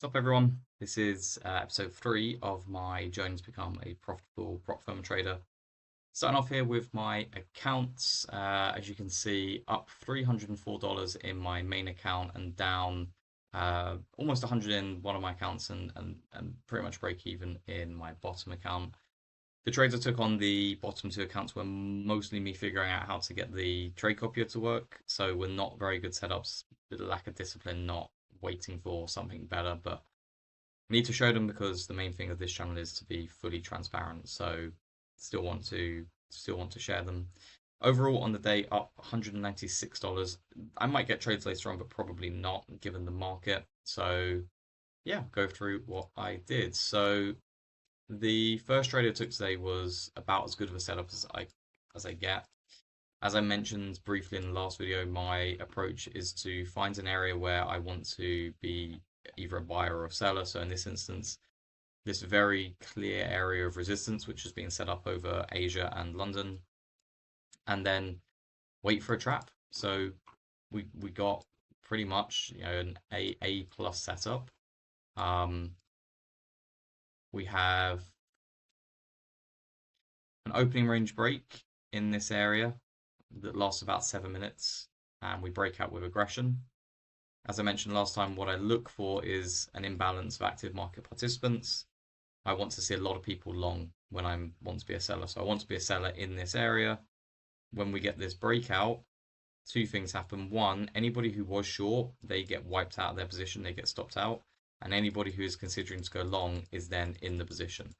What's up, everyone? This is episode 3 of my journey to become a profitable prop firm trader. Starting off here with my accounts, as you can see, up $304 in my main account and down almost 100 in one of my accounts and pretty much break even in my bottom account. The trades I took on the bottom two accounts were mostly me figuring out how to get the trade copier to work, so we're not very good setups, with a lack of discipline, not waiting for something better, but need to show them because the main thing of this channel is to be fully transparent. So still want to share them. Overall on the day up $196. I might get trades later on, but probably not given the market. So yeah, go through what I did. So the first trade I took today was about as good of a setup as I get. As I mentioned briefly in the last video, my approach is to find an area where I want to be either a buyer or a seller. So in this instance, this very clear area of resistance, which has been set up over Asia and London, and then wait for a trap. So we got pretty much an A plus setup. We have an opening range break in this area that lasts about 7 minutes, and we break out with aggression. As I mentioned last time, what I look for is an imbalance of active market participants. I want to see a lot of people long when I want to be a seller. So I want to be a seller in this area. When we get this breakout, two things happen. One, anybody who was short, they get wiped out of their position, they get stopped out. And anybody who is considering to go long is then in the position.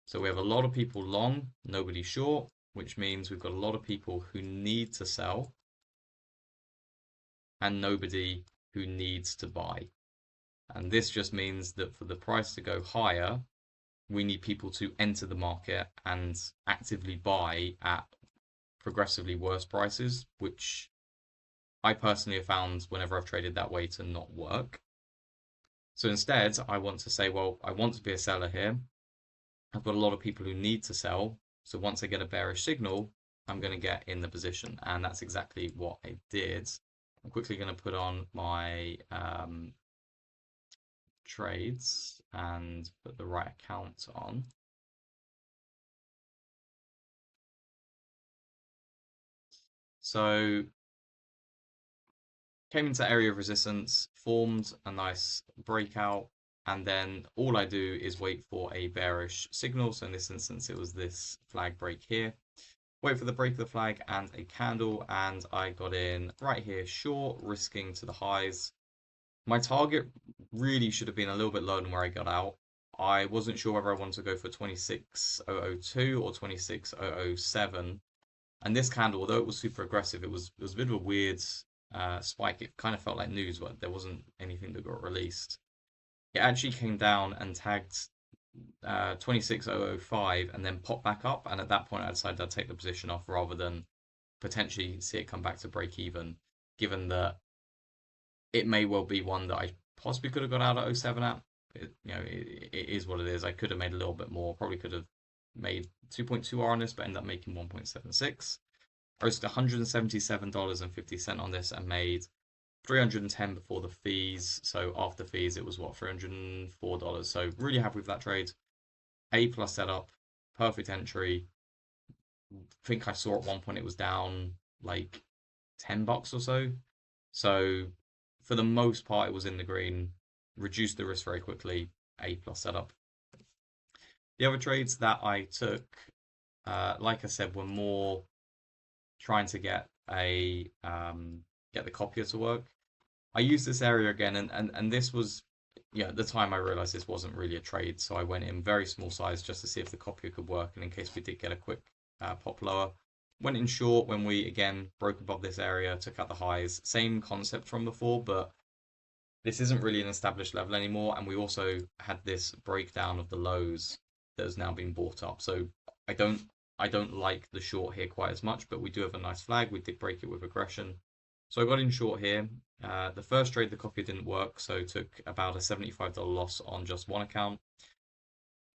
So we have a lot of people long, nobody short, which means we've got a lot of people who need to sell and nobody who needs to buy. And this just means that for the price to go higher, we need people to enter the market and actively buy at progressively worse prices, which I personally have found whenever I've traded that way to not work. So instead, I want to say, well, I want to be a seller here. I've got a lot of people who need to sell. So once I get a bearish signal, I'm going to get in the position. And that's exactly what I did. I'm quickly going to put on my trades and put the right account on. So came into area of resistance, formed a nice breakout, and then all I do is wait for a bearish signal. So in this instance, it was this flag break here. Wait for the break of the flag and a candle, and I got in right here short, risking to the highs. My target really should have been a little bit lower than where I got out. I wasn't sure whether I wanted to go for 26,002 or 26,007. And this candle, although it was super aggressive, it was a bit of a weird spike. It kind of felt like news, but there wasn't anything that got released. It actually came down and tagged 26,005 and then popped back up. And at that point, I decided I'd take the position off rather than potentially see it come back to break even, given that it may well be one that I possibly could have got out at 07 at. It is what it is. I could have made a little bit more. Probably could have made 2.2R on this, but ended up making 1.76. I risked $177.50 on this and made 310 before the fees. So after fees, it was what, $304. So really happy with that trade. A plus setup, perfect entry. I think I saw at one point it was down like $10 or so. So for the most part, it was in the green. Reduced the risk very quickly. A plus setup. The other trades that I took, like I said, were more trying to get the copier to work. I used this area again, and this was, at the time I realized this wasn't really a trade, so I went in very small size just to see if the copier could work, and in case we did get a quick pop lower. Went in short when we again broke above this area, took out the highs. Same concept from before, but this isn't really an established level anymore, and we also had this breakdown of the lows that has now been bought up. So I don't like the short here quite as much, but we do have a nice flag. We did break it with aggression. So I got in short here. The first trade, the copier didn't work, so took about a $75 loss on just one account.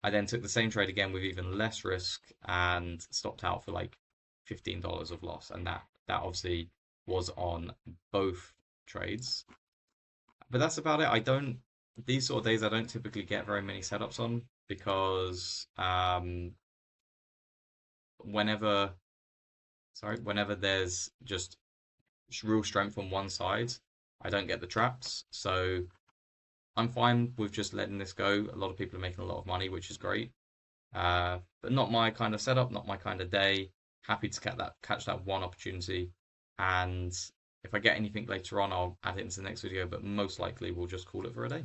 I then took the same trade again with even less risk and stopped out for like $15 of loss, and that obviously was on both trades. But that's about it. these sort of days I don't typically get very many setups on because whenever whenever there's just real strength on one side, I don't get the traps. So I'm fine with just letting this go. A lot of people are making a lot of money, which is great. But not my kind of setup, not my kind of day. Happy to catch that one opportunity, and if I get anything later on, I'll add it into the next video. But most likely, we'll just call it for a day.